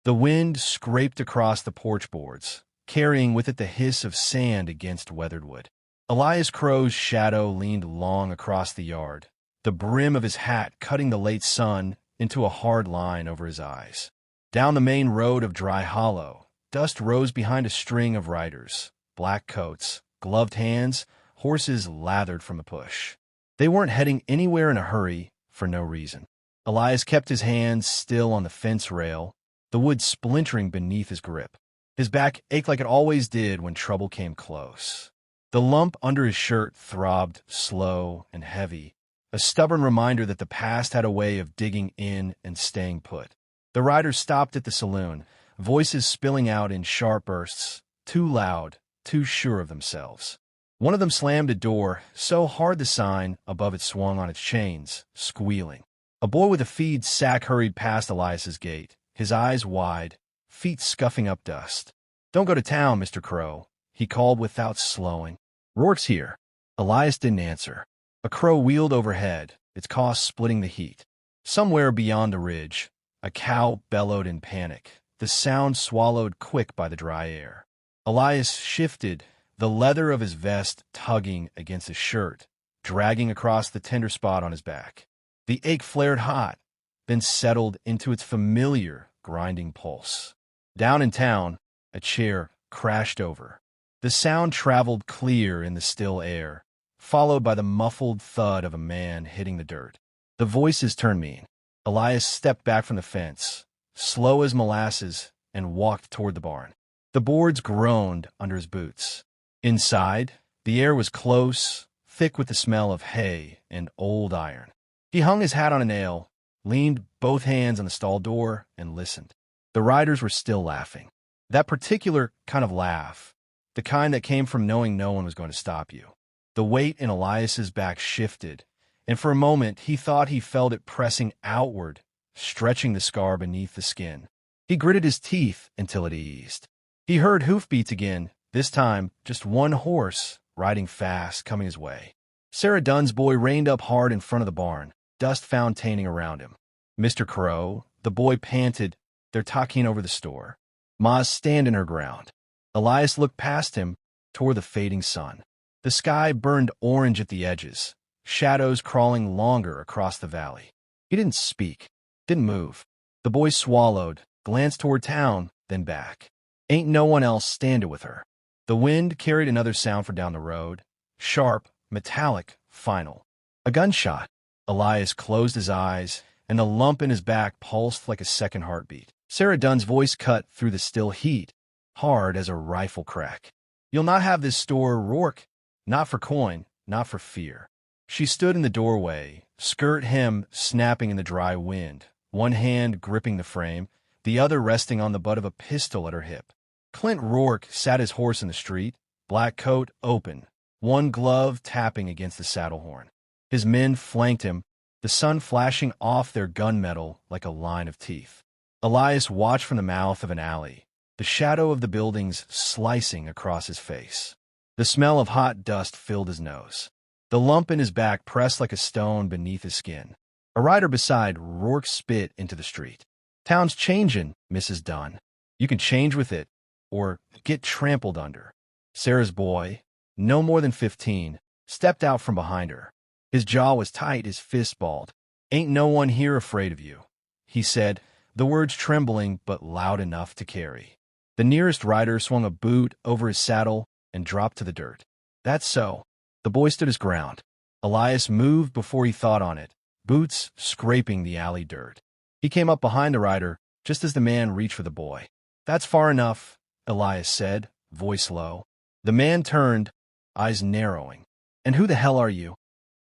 The wind scraped across the porch boards, carrying with it the hiss of sand against weathered wood. Elias Crow's shadow leaned long across the yard, the brim of his hat cutting the late sun into a hard line over his eyes. Down the main road of Dry Hollow, dust rose behind a string of riders, black coats, gloved hands, horses lathered from a push. They weren't heading anywhere in a hurry for no reason. Elias kept his hands still on the fence rail, the wood splintering beneath his grip. His back ached like it always did when trouble came close. The lump under his shirt throbbed slow and heavy, a stubborn reminder that the past had a way of digging in and staying put. The riders stopped at the saloon, voices spilling out in sharp bursts, too loud, too sure of themselves. One of them slammed a door so hard the sign above it swung on its chains, squealing. A boy with a feed sack hurried past Elias's gate, his eyes wide, feet scuffing up dust. "Don't go to town, Mr. Crow," he called without slowing. "Rourke's here." Elias didn't answer. A crow wheeled overhead, its caw splitting the heat. Somewhere beyond the ridge, a cow bellowed in panic, the sound swallowed quick by the dry air. Elias shifted, the leather of his vest tugging against his shirt, dragging across the tender spot on his back. The ache flared hot, then settled into its familiar, grinding pulse. Down in town, a chair crashed over. The sound traveled clear in the still air, followed by the muffled thud of a man hitting the dirt. The voices turned mean. Elias stepped back from the fence, slow as molasses, and walked toward the barn. The boards groaned under his boots. Inside, the air was close, thick with the smell of hay and old iron. He hung his hat on a nail, leaned both hands on the stall door, and listened. The riders were still laughing. That particular kind of laugh, the kind that came from knowing no one was going to stop you. The weight in Elias's back shifted, and for a moment he thought he felt it pressing outward, stretching the scar beneath the skin. He gritted his teeth until it eased. He heard hoofbeats again, this time just one horse, riding fast, coming his way. Sarah Dunn's boy reined up hard in front of the barn, dust fountaining around him. "Mr. Crow," the boy panted, "they're talking over the store. Ma's standing her ground." Elias looked past him, toward the fading sun. The sky burned orange at the edges, shadows crawling longer across the valley. He didn't speak, didn't move. The boy swallowed, glanced toward town, then back. Ain't no one else standing with her. The wind carried another sound from down the road, sharp, metallic, final. A gunshot. Elias closed his eyes, and the lump in his back pulsed like a second heartbeat. Sarah Dunn's voice cut through the still heat, hard as a rifle crack. "You'll not have this store, Rourke. Not for coin, not for fear." She stood in the doorway, skirt hem snapping in the dry wind, one hand gripping the frame, the other resting on the butt of a pistol at her hip. Clint Rourke sat his horse in the street, black coat open, one glove tapping against the saddle horn. His men flanked him, the sun flashing off their gunmetal like a line of teeth. Elias watched from the mouth of an alley, the shadow of the buildings slicing across his face. The smell of hot dust filled his nose. The lump in his back pressed like a stone beneath his skin. A rider beside Rourke spit into the street. "Town's changin', Mrs. Dunn. You can change with it, or get trampled under." Sarah's boy, no more than 15, stepped out from behind her. His jaw was tight, his fist balled. "Ain't no one here afraid of you," he said, the words trembling but loud enough to carry. The nearest rider swung a boot over his saddle and dropped to the dirt. "That's so." The boy stood his ground. Elias moved before he thought on it, boots scraping the alley dirt. He came up behind the rider just as the man reached for the boy. "That's far enough," Elias said, voice low. The man turned, eyes narrowing. "And who the hell are you?"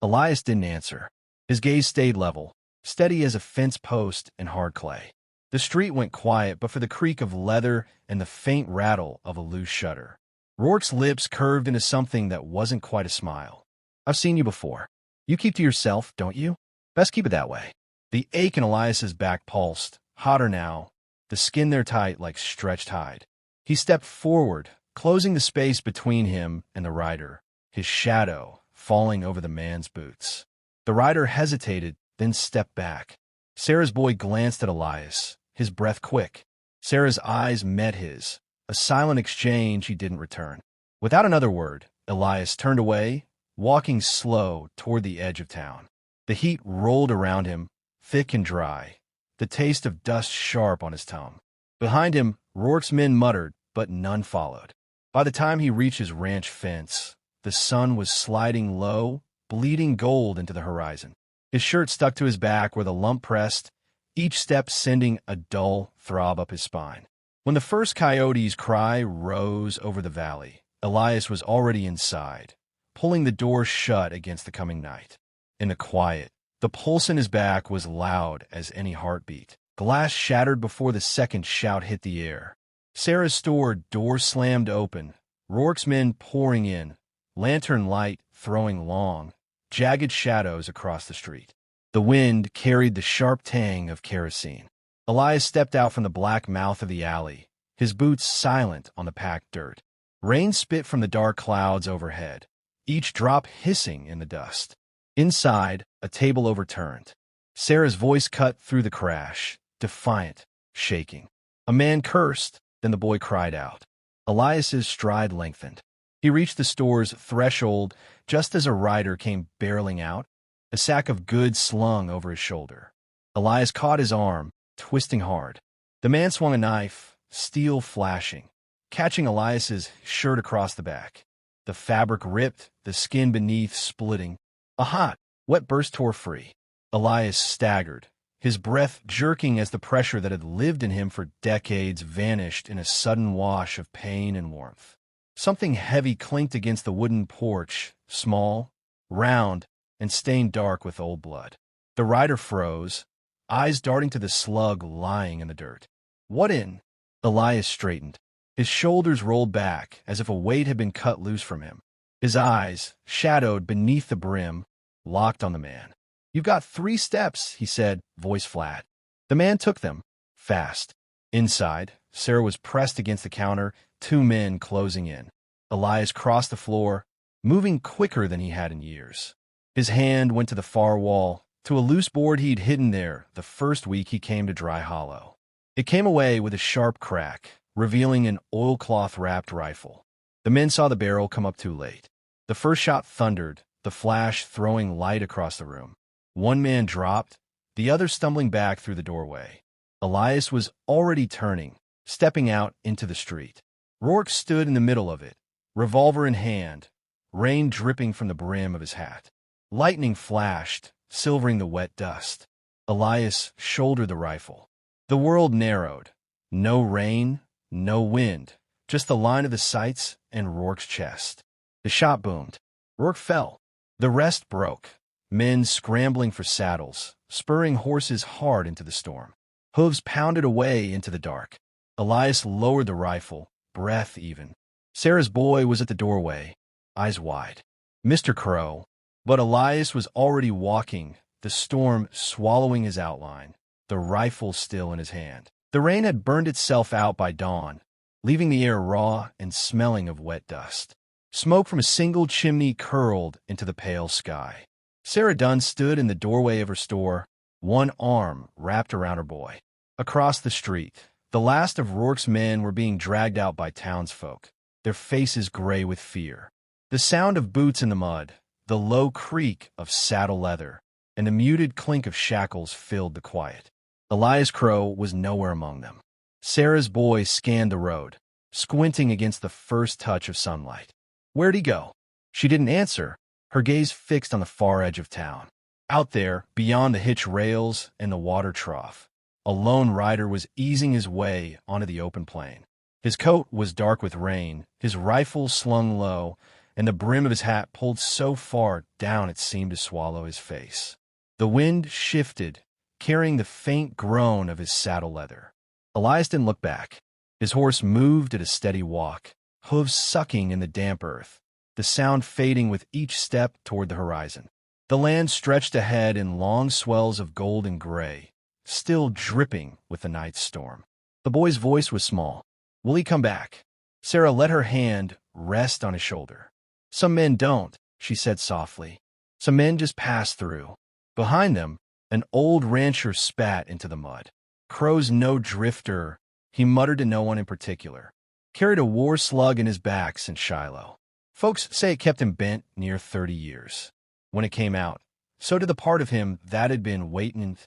Elias didn't answer. His gaze stayed level, steady as a fence post in hard clay. The street went quiet but for the creak of leather and the faint rattle of a loose shutter. Rourke's lips curved into something that wasn't quite a smile. "I've seen you before. You keep to yourself, don't you? Best keep it that way." The ache in Elias's back pulsed, hotter now, the skin there tight like stretched hide. He stepped forward, closing the space between him and the rider, his shadow falling over the man's boots. The rider hesitated, then stepped back. Sarah's boy glanced at Elias, his breath quick. Sarah's eyes met his, a silent exchange he didn't return. Without another word, Elias turned away, walking slow toward the edge of town. The heat rolled around him, thick and dry, the taste of dust sharp on his tongue. Behind him, Rourke's men muttered, but none followed. By the time he reached his ranch fence, the sun was sliding low, bleeding gold into the horizon. His shirt stuck to his back where the lump pressed, each step sending a dull throb up his spine. When the first coyote's cry rose over the valley, Elias was already inside, pulling the door shut against the coming night. In the quiet, the pulse in his back was loud as any heartbeat. Glass shattered before the second shout hit the air. Sarah's store door slammed open, Rourke's men pouring in, lantern light throwing long, jagged shadows across the street. The wind carried the sharp tang of kerosene. Elias stepped out from the black mouth of the alley, his boots silent on the packed dirt. Rain spit from the dark clouds overhead, each drop hissing in the dust. Inside, a table overturned. Sarah's voice cut through the crash, defiant, shaking. A man cursed, then the boy cried out. Elias's stride lengthened. He reached the store's threshold just as a rider came barreling out, a sack of goods slung over his shoulder. Elias caught his arm, twisting hard. The man swung a knife, steel flashing, catching Elias's shirt across the back. The fabric ripped, the skin beneath splitting. A hot, wet burst tore free. Elias staggered, his breath jerking as the pressure that had lived in him for decades vanished in a sudden wash of pain and warmth. Something heavy clinked against the wooden porch, small, round, and stained dark with old blood. The rider froze, eyes darting to the slug lying in the dirt. What in? Elias straightened. His shoulders rolled back as if a weight had been cut loose from him. His eyes, shadowed beneath the brim, locked on the man. "You've got 3 steps," he said, voice flat. The man took them, fast. Inside, Sarah was pressed against the counter, 2 men closing in. Elias crossed the floor, moving quicker than he had in years. His hand went to the far wall, to a loose board he'd hidden there the first week he came to Dry Hollow. It came away with a sharp crack, revealing an oilcloth-wrapped rifle. The men saw the barrel come up too late. The first shot thundered, the flash throwing light across the room. One man dropped, the other stumbling back through the doorway. Elias was already turning, stepping out into the street. Rourke stood in the middle of it, revolver in hand, rain dripping from the brim of his hat. Lightning flashed, silvering the wet dust. Elias shouldered the rifle. The world narrowed. No rain, no wind, just the line of the sights and Rourke's chest. The shot boomed. Rourke fell. The rest broke. Men scrambling for saddles, spurring horses hard into the storm. Hooves pounded away into the dark. Elias lowered the rifle, breath even. Sarah's boy was at the doorway, eyes wide. "Mr. Crow." But Elias was already walking, the storm swallowing his outline, the rifle still in his hand. The rain had burned itself out by dawn, leaving the air raw and smelling of wet dust. Smoke from a single chimney curled into the pale sky. Sarah Dunn stood in the doorway of her store, one arm wrapped around her boy. Across the street, the last of Rourke's men were being dragged out by townsfolk, their faces gray with fear. The sound of boots in the mud, the low creak of saddle leather, and the muted clink of shackles filled the quiet. Elias Crow was nowhere among them. Sarah's boy scanned the road, squinting against the first touch of sunlight. Where'd he go? She didn't answer, her gaze fixed on the far edge of town. Out there, beyond the hitch rails and the water trough, a lone rider was easing his way onto the open plain. His coat was dark with rain, his rifle slung low, and the brim of his hat pulled so far down it seemed to swallow his face. The wind shifted, carrying the faint groan of his saddle leather. Elias didn't look back. His horse moved at a steady walk, hooves sucking in the damp earth, the sound fading with each step toward the horizon. The land stretched ahead in long swells of gold and gray, still dripping with the night's storm. The boy's voice was small. "Will he come back?" Sarah let her hand rest on his shoulder. "Some men don't," she said softly. "Some men just pass through." Behind them, an old rancher spat into the mud. "Crow's no drifter," He muttered to no one in particular. Carried a war slug in his back since Shiloh. Folks say it kept him bent near 30 years. When it came out, so did the part of him that had been waiting.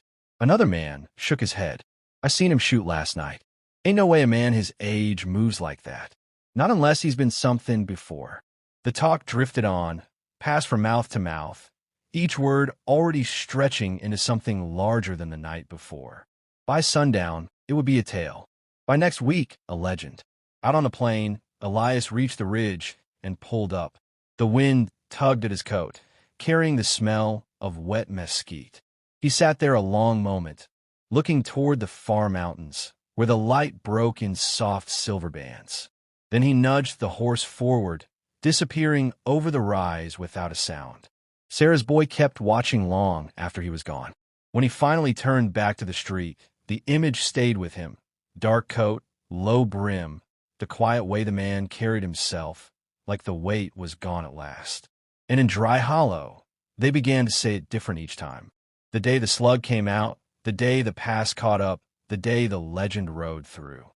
Another man shook his head. I seen him shoot last night. Ain't no way a man his age moves like that. Not unless he's been something before. The talk drifted on, passed from mouth to mouth, each word already stretching into something larger than the night before. By sundown, it would be a tale. By next week, a legend. Out on the plain, Elias reached the ridge and pulled up. The wind tugged at his coat, carrying the smell of wet mesquite. He sat there a long moment, looking toward the far mountains, where the light broke in soft silver bands. Then he nudged the horse forward, disappearing over the rise without a sound. Sarah's boy kept watching long after he was gone. When he finally turned back to the street, the image stayed with him. Dark coat, low brim, the quiet way the man carried himself, like the weight was gone at last. And in Dry Hollow, they began to say it different each time. The day the slug came out, the day the past caught up, the day the legend rode through.